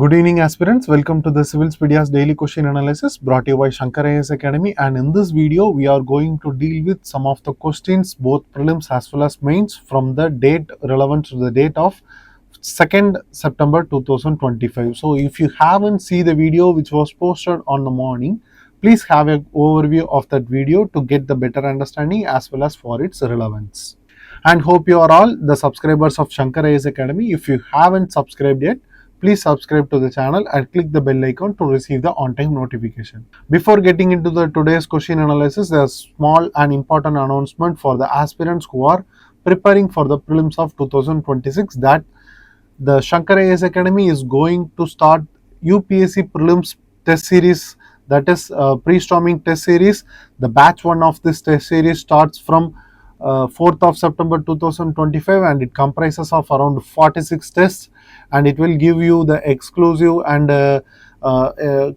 Good evening aspirants, welcome to the Civilspedia's daily question analysis brought to you by Shankar IAS Academy, and in this video we are going to deal with some of the questions both prelims as well as mains from the date relevant to the date of 2nd September 2025. So if you haven't seen the video which was posted on the morning, please have an overview of that video to get the better understanding as well as for its relevance. And hope you are all the subscribers of Shankar IAS Academy. If you haven't subscribed yet, please subscribe to the channel and click the bell icon to receive the on-time notification. Before getting into the today's question analysis, there's a small and important announcement for the aspirants who are preparing for the prelims of 2026 that the Shankar IAS Academy is going to start UPSC prelims test series, that is pre-storming test series. The batch 1 of this test series starts from 4th of September 2025 and it comprises of around 46 tests, and it will give you the exclusive and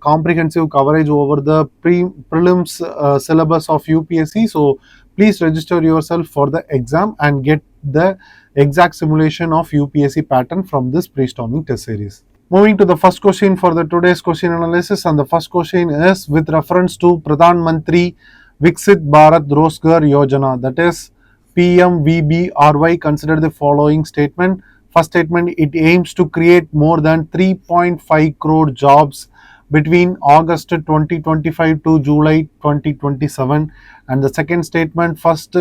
comprehensive coverage over the prelims syllabus of UPSC. So please register yourself for the exam and get the exact simulation of UPSC pattern from this pre-storming test series. Moving to the first question for the today's question analysis, and the first question is with reference to Pradhan Mantri Viksit Bharat Rozgar Yojana, that is PM-VBRY. Consider the following statement. First statement, it aims to create more than 3.5 crore jobs between August 2025 to July 2027. And the second statement, first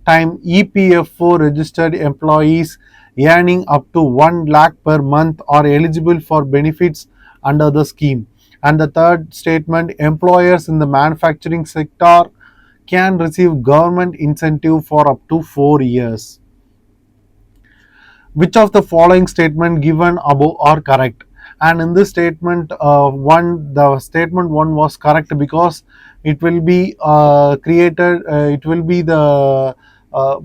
time EPFO registered employees earning up to 1 lakh per month are eligible for benefits under the scheme. And the third statement, employers in the manufacturing sector can receive government incentive for up to 4 years. Which of the following statement given above are correct? And in this statement the statement 1 was correct because it will be it will be the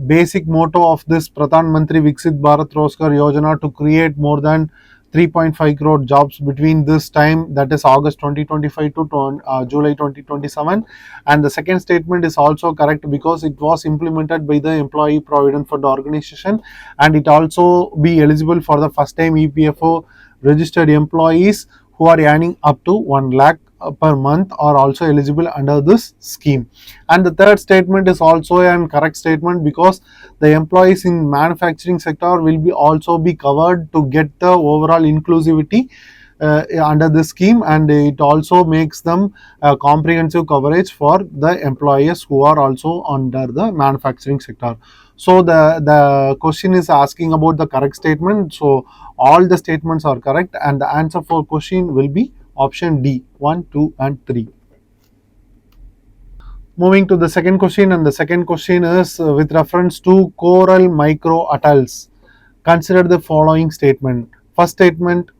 basic motto of this Pradhan Mantri Viksit Bharat Rozgar Yojana to create more than 3.5 crore jobs between this time, that is August 2025 to July 2027. And the second statement is also correct because it was implemented by the Employee Provident Fund organization, and it also be eligible for the first time EPFO registered employees who are earning up to 1 lakh per month are also eligible under this scheme. And the third statement is also an correct statement because the employees in manufacturing sector will be also be covered to get the overall inclusivity under this scheme, and it also makes them comprehensive coverage for the employees who are also under the manufacturing sector. So the question is asking about the correct statement. So all the statements are correct, and the answer for question will be option D, 1, 2 and 3. Moving to the second question, and the second question is with reference to coral micro atolls. Consider the following statement. First statement,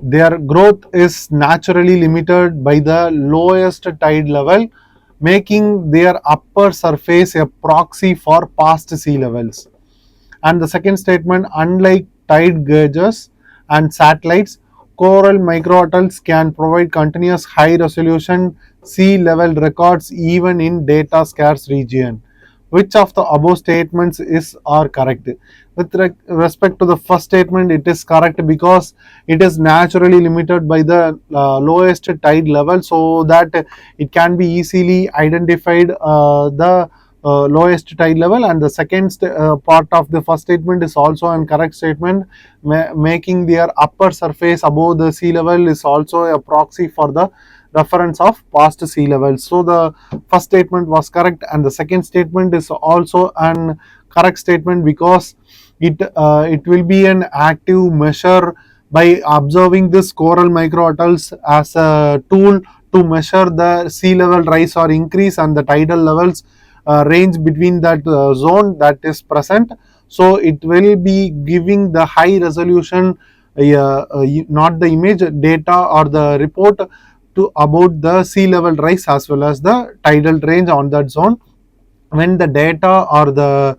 their growth is naturally limited by the lowest tide level, making their upper surface a proxy for past sea levels. And the second statement, unlike tide gauges and satellites, coral microatolls can provide continuous high resolution sea level records even in data scarce region. Which of the above statements are correct? With respect to the first statement, it is correct because it is naturally limited by the lowest tide level, so that it can be easily identified the lowest tide level. And the second part of the first statement is also an correct statement, making their upper surface above the sea level is also a proxy for the reference of past sea levels. So the first statement was correct, and the second statement is also an correct statement because it will be an active measure by observing this coral microatolls as a tool to measure the sea level rise or increase and the tidal levels range between that zone that is present. So it will be giving the high resolution not the image data or the report to about the sea level rise as well as the tidal range on that zone. When the data or the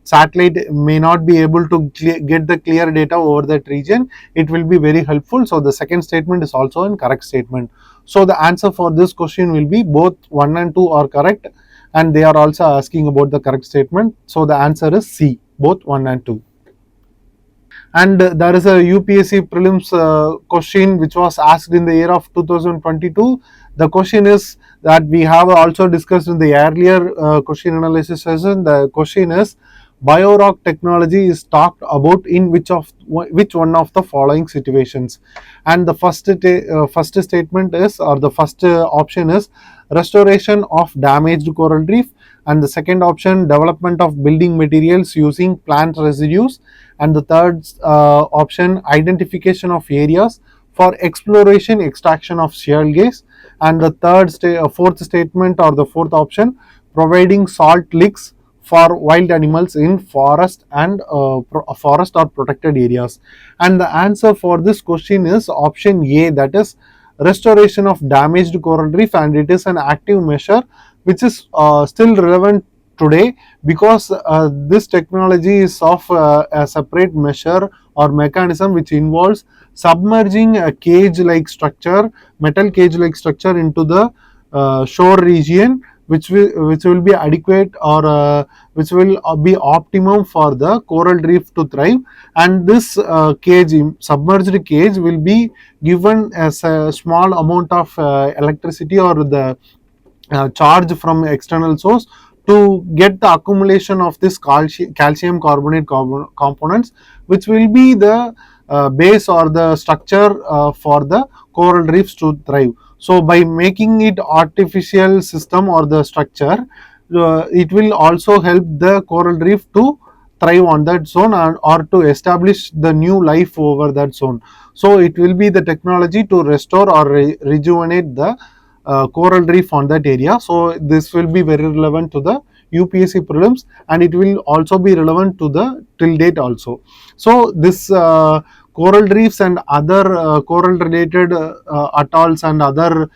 satellite may not be able to get the clear data over that region, it will be very helpful. So the second statement is also an correct statement. So the answer for this question will be both 1 and 2 are correct, and they are also asking about the correct statement. So the answer is C, both 1 and 2. And there is a UPSC prelims question which was asked in the year of 2022. The question is that we have also discussed in the earlier question analysis session. The question is, biorock technology is talked about in which one of the following situations? And the first statement is, or the first option is, restoration of damaged coral reef, and the second option, development of building materials using plant residues, and the third option, identification of areas for exploration extraction of shale gas, and the fourth statement, or the fourth option, providing salt licks for wild animals in forest and forest or protected areas. And the answer for this question is option A, that is restoration of damaged coral reef, and it is an active measure which is still relevant today, because this technology is of a separate measure or mechanism which involves submerging a cage like structure, metal cage like structure, into the shore region, which will be adequate, or which will be optimum for the coral reef to thrive. And this submerged cage will be given as a small amount of electricity, or the charge from external source, to get the accumulation of this calcium carbonate components, which will be the base or the structure for the coral reefs to thrive. So by making it artificial system or the structure, it will also help the coral reef to thrive on that zone, and or to establish the new life over that zone. So it will be the technology to restore or rejuvenate the coral reef on that area. So this will be very relevant to the UPSC prelims, and it will also be relevant to the till date also. So this coral reefs and other coral related atolls and other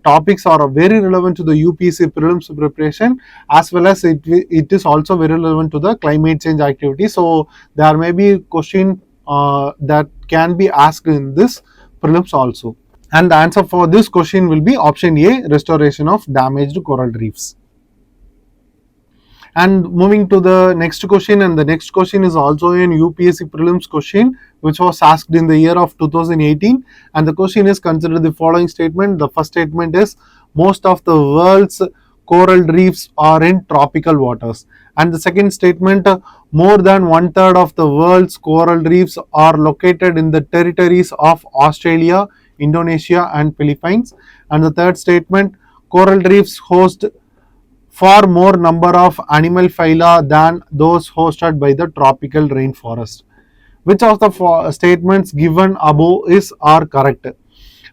topics are very relevant to the UPSC prelims preparation, as well as it is also very relevant to the climate change activity. So there may be a question that can be asked in this prelims also. And the answer for this question will be option A, restoration of damaged coral reefs. And moving to the next question, and the next question is also an UPSC prelims question which was asked in the year of 2018, and the question is, consider the following statement. The first statement is, most of the world's coral reefs are in tropical waters, and the second statement, more than one third of the world's coral reefs are located in the territories of Australia, Indonesia and Philippines, and the third statement, coral reefs host far more number of animal phyla than those hosted by the tropical rainforest. Which of the statements given above is are correct?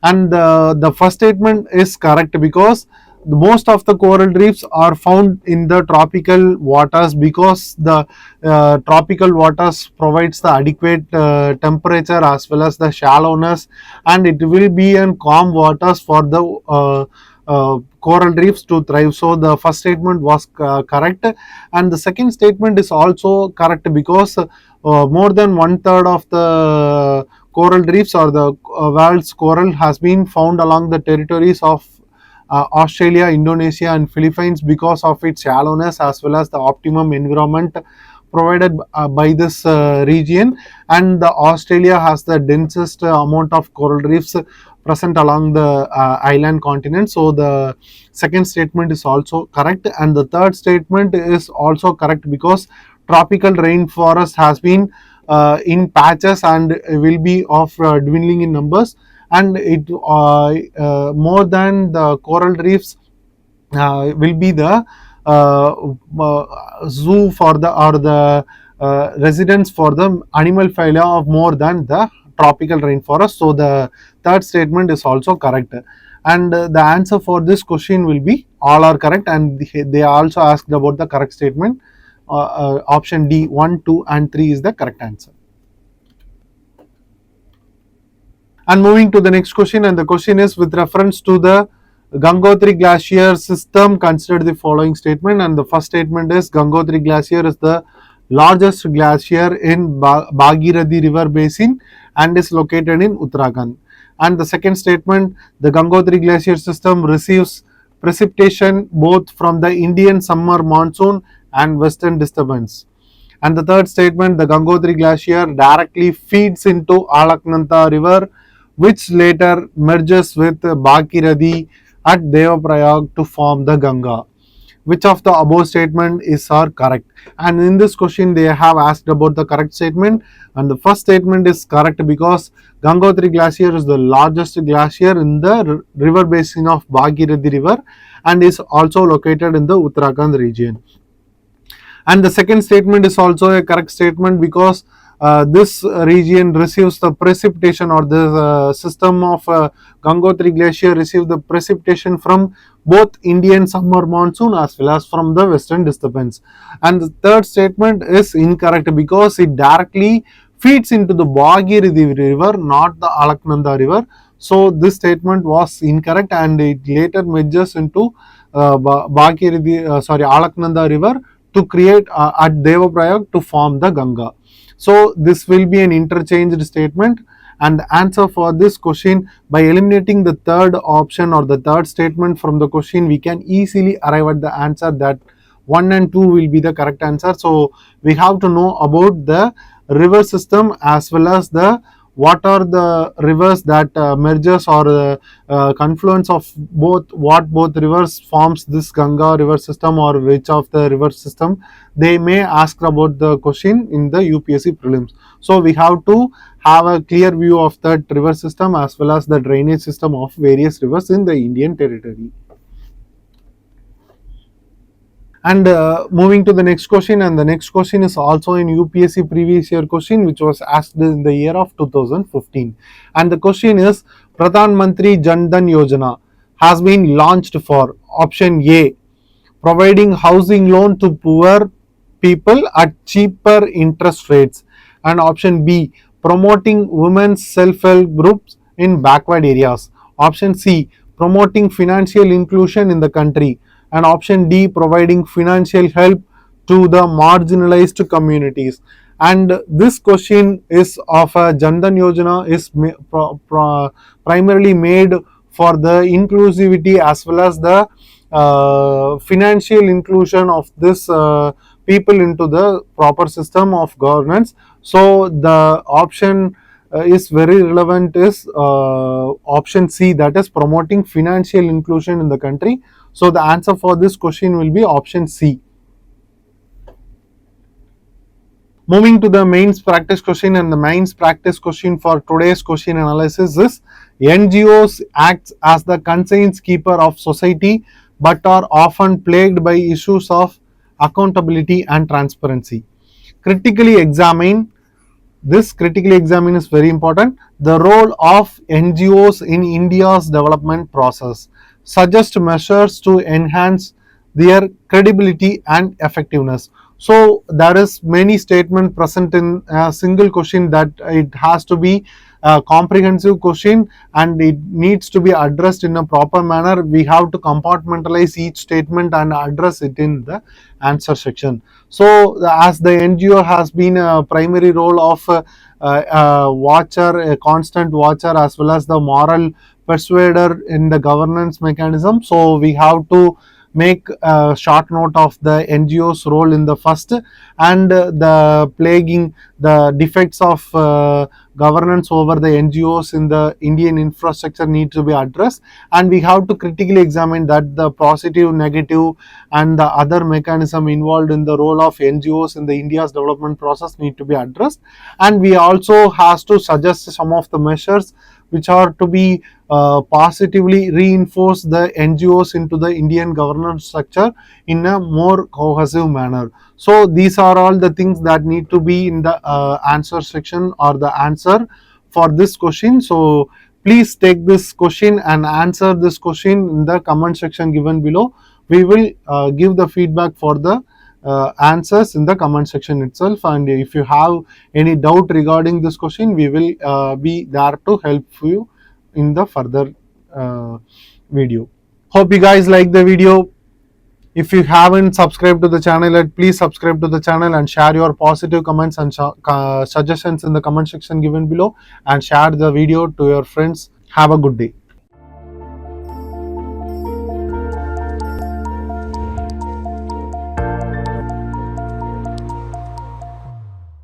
And the first statement is correct, because most of the coral reefs are found in the tropical waters, because the tropical waters provides the adequate temperature as well as the shallowness, and it will be in calm waters for the coral reefs to thrive. So the first statement was correct, and the second statement is also correct, because more than one third of the coral reefs or the world's coral has been found along the territories of Australia, Indonesia and Philippines, because of its shallowness as well as the optimum environment provided by this region. And the Australia has the densest amount of coral reefs present along the island continent. So the second statement is also correct, and the third statement is also correct, because tropical rainforest has been in patches and will be of dwindling in numbers, and it more than the coral reefs will be the zoo for the, or the residence for the animal phyla of more than the tropical rainforest. So the third statement is also correct, and the answer for this question will be all are correct, and they also asked about the correct statement. Option D, 1, 2 and 3 is the correct answer. And moving to the next question, and the question is, with reference to the Gangotri Glacier system, consider the following statement. And the first statement is, Gangotri Glacier is the largest glacier in Bhagirathi river basin and is located in Uttarakhand. And the second statement, the Gangotri Glacier system receives precipitation both from the Indian summer monsoon and western disturbance. And the third statement, the Gangotri Glacier directly feeds into Alaknanda River, which later merges with Bhagirathi at Devaprayag to form the Ganga. Which of the above statement is are correct? And in this question they have asked about the correct statement, and the first statement is correct because Gangotri Glacier is the largest glacier in the river basin of Bhagirathi River and is also located in the Uttarakhand region. And the second statement is also a correct statement because this region receives the precipitation, or the system of Gangotri Glacier receives the precipitation from both Indian summer monsoon as well as from the western disturbance. And the third statement is incorrect because it directly feeds into the Bhagirathi River, not the Alaknanda River. So this statement was incorrect and it later merges into Alaknanda River to create at Devaprayag to form the Ganga. So this will be an interchanged statement, and the answer for this question, by eliminating the third option or the third statement from the question, we can easily arrive at the answer that 1 and 2 will be the correct answer. So we have to know about the river system as well as the what are the rivers that merges or confluence of both rivers forms this Ganga river system, or which of the river system. They may ask about the question in the UPSC prelims. So we have to have a clear view of that river system as well as the drainage system of various rivers in the Indian territory. And moving to the next question, and the next question is also in UPSC previous year question, which was asked in the year of 2015. And the question is, Pradhan Mantri Jan Dhan Yojana has been launched for option A, providing housing loan to poor people at cheaper interest rates, and option B, promoting women's self-help groups in backward areas, option C, promoting financial inclusion in the country, and option D, providing financial help to the marginalized communities. And this question is of a Jan Dhan Yojana is primarily made for the inclusivity as well as the financial inclusion of this people into the proper system of governance. So the option is very relevant is option C, that is promoting financial inclusion in the country. So the answer for this question will be option C. Moving to the mains practice question, and the mains practice question for today's question analysis is, NGOs acts as the conscience keeper of society but are often plagued by issues of accountability and transparency. Critically examine is very important. The role of NGOs in India's development process. Suggest measures to enhance their credibility and effectiveness. So there is many statement present in a single question, that it has to be a comprehensive question and it needs to be addressed in a proper manner. We have to compartmentalize each statement and address it in the answer section. So as the NGO has been a primary role of watcher, a constant watcher, as well as the moral persuader in the governance mechanism, so we have to make a short note of the NGO's role in the first, and the plaguing, the defects of governance over the NGOs in the Indian infrastructure need to be addressed, and we have to critically examine that the positive, negative and the other mechanism involved in the role of NGOs in the India's development process need to be addressed. And we also has to suggest some of the measures which are to be positively reinforce the NGOs into the Indian governance structure in a more cohesive manner. So these are all the things that need to be in the answer section or the answer for this question. So please take this question and answer this question in the comment section given below. We will give the feedback for the answers in the comment section itself, and if you have any doubt regarding this question, we will be there to help you in the further video. Hope you guys like the video. If you haven't subscribed to the channel yet, please subscribe to the channel and share your positive comments and suggestions in the comment section given below, and share the video to your friends. Have a good day.